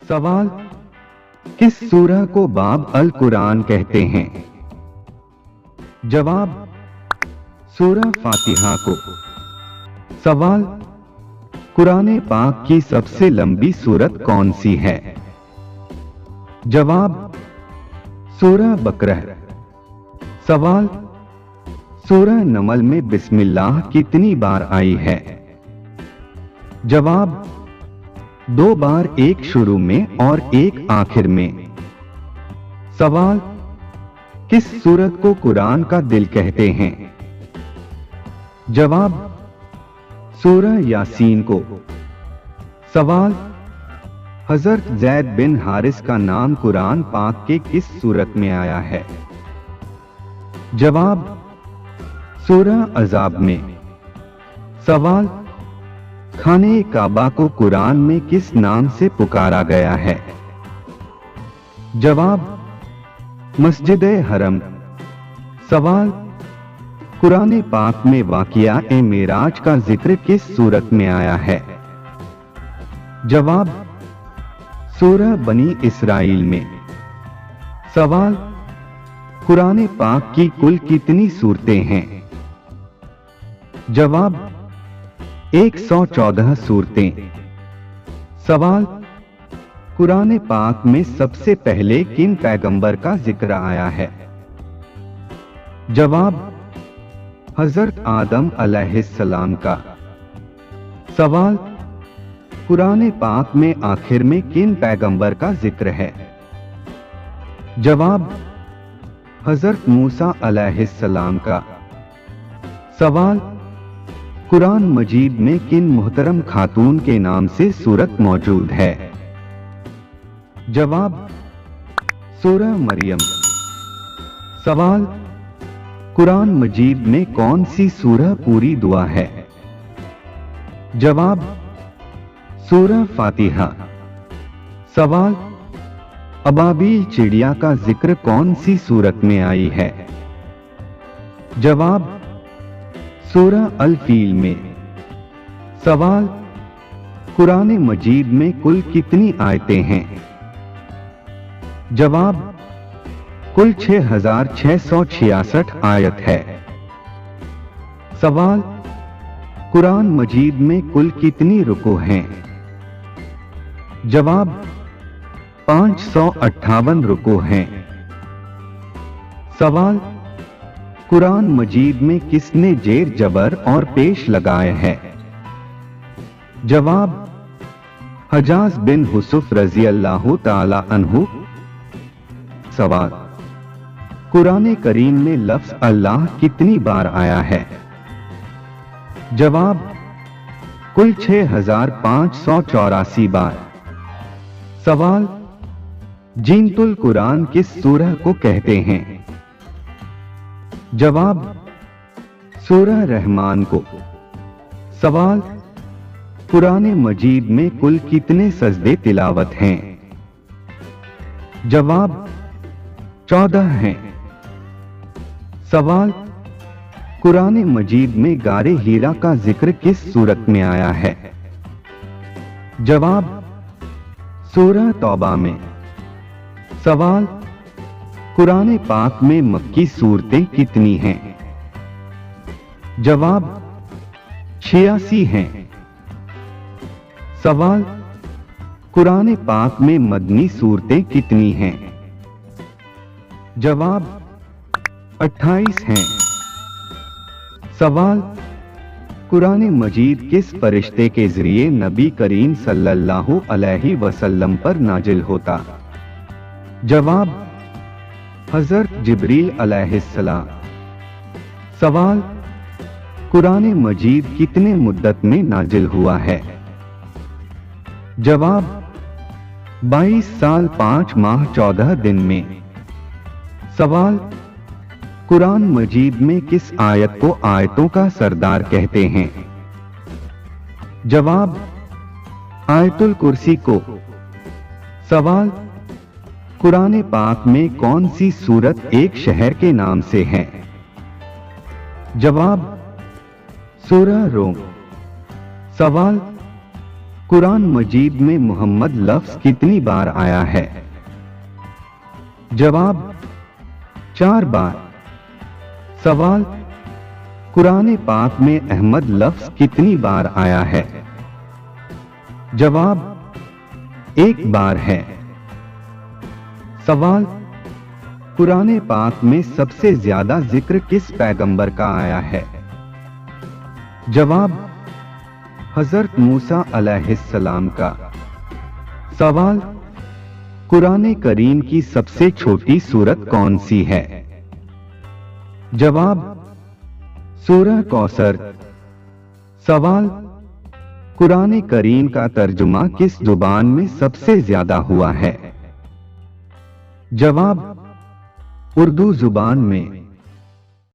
सवाल, किस सूरह को बाब अल कुरान कहते हैं? जवाब, सूरह फातिहा को। सवाल, कुरान पाक की सबसे लंबी सूरत कौन सी है? जवाब, सूरह बकरह। सवाल, सूरह नमल में बिस्मिल्लाह कितनी बार आई है? जवाब, 2 बार, एक शुरू में और एक आखिर में। सवाल, किस सूरत को कुरान का दिल कहते हैं? जवाब, सूरह यासीन को। सवाल, हजरत ज़ैद बिन हारिस का नाम कुरान पाक के किस सूरत में आया है? जवाब, सूरह अज़ाब में। सवाल, खाने काबा को कुरान में किस नाम से पुकारा गया है? जवाब, मस्जिद-ए हरम। सवाल, कुरान पाक में वाक़िया-ए मेराज का जिक्र किस सूरत में आया है? जवाब, सूरह बनी इसराइल में। सवाल, कुरान पाक की कुल कितनी सूरतें हैं? जवाब, 114 सूरतें। सवाल, कुरान पाक में सबसे पहले किन पैगंबर का जिक्र आया है? जवाब, हजरत आदम अलैहिस्सलाम का। सवाल, कुरान पाक में आखिर में किन पैगंबर का जिक्र है? जवाब, हजरत मूसा अलैहिस्सलाम का। सवाल, कुरान मजीद में किन मुहतरम खातून के नाम से सूरत मौजूद है? जवाब, सूरह मरियम। सवाल, कुरान मजीद में कौन सी सूरह पूरी दुआ है? जवाब, सूरह फातिहा। सवाल, अबाबील चिड़िया का जिक्र कौन सी सूरत में आई है? जवाब, सूरह अल फील में। सवाल, कुरान मजीद में कुल कितनी आयतें हैं? जवाब, कुल 6666 आयत है। सवाल, कुरान मजीद में कुल कितनी रुकू हैं? जवाब, 558 रुकू हैं। सवाल, कुरान मजीद में किसने जेर जबर और पेश लगाए हैं? जवाब, हजाज बिन हुसुफ रजी अल्लाह ताला अन्हु। सवाल, कुरान करीम में लफ्ज अल्लाह कितनी बार आया है? जवाब, कुल 6584 बार। सवाल, जीनतुल कुरान किस सूरह को कहते हैं? जवाब, सूरह रहमान को। सवाल, कुरान मजीद में कुल कितने सजदे तिलावत हैं? जवाब, 14 हैं। सवाल, कुरान मजीद में गारे हीरा का जिक्र किस सूरत में आया है? जवाब, सूरह तौबा में। सवाल, कुरान पाक में मक्की सूरतें कितनी हैं? जवाब, 86 हैं। सवाल, कुरान पाक में मदनी सूरतें कितनी हैं? जवाब, 28 हैं। सवाल, कुरान मजीद किस फरिश्ते के जरिए नबी करीम सल्लल्लाहु अलैहि वसल्लम पर नाजिल होता? जवाब, हजरत जिब्रील अलैहिस्सलाम। सवाल, कुरान मजीद कितने मुद्दत में नाजिल हुआ है? जवाब, 22 साल 5 माह 14 दिन में। सवाल, कुरान मजीद में किस आयत को आयतों का सरदार कहते हैं? जवाब, आयतुल कुर्सी को। सवाल, कुरान पाक में कौन सी सूरत एक शहर के नाम से है? जवाब, सूरह रोम। सवाल, कुरान मजीद में मोहम्मद लफ्ज कितनी बार आया है? जवाब 4 बार। सवाल, कुरान पाक में अहमद लफ्ज कितनी बार आया है? जवाब 1 बार है। सवाल, कुरान पाक में सबसे ज्यादा जिक्र किस पैगंबर का आया है? जवाब हजरत मूसा अलैहिस्सलाम का। सवाल, कुरान करीम की सबसे छोटी सूरत कौन सी है? जवाब सूरह कौसर। सवाल, कुरान करीम का तर्जुमा किस जुबान में सबसे ज्यादा हुआ है? जवाब उर्दू जुबान में।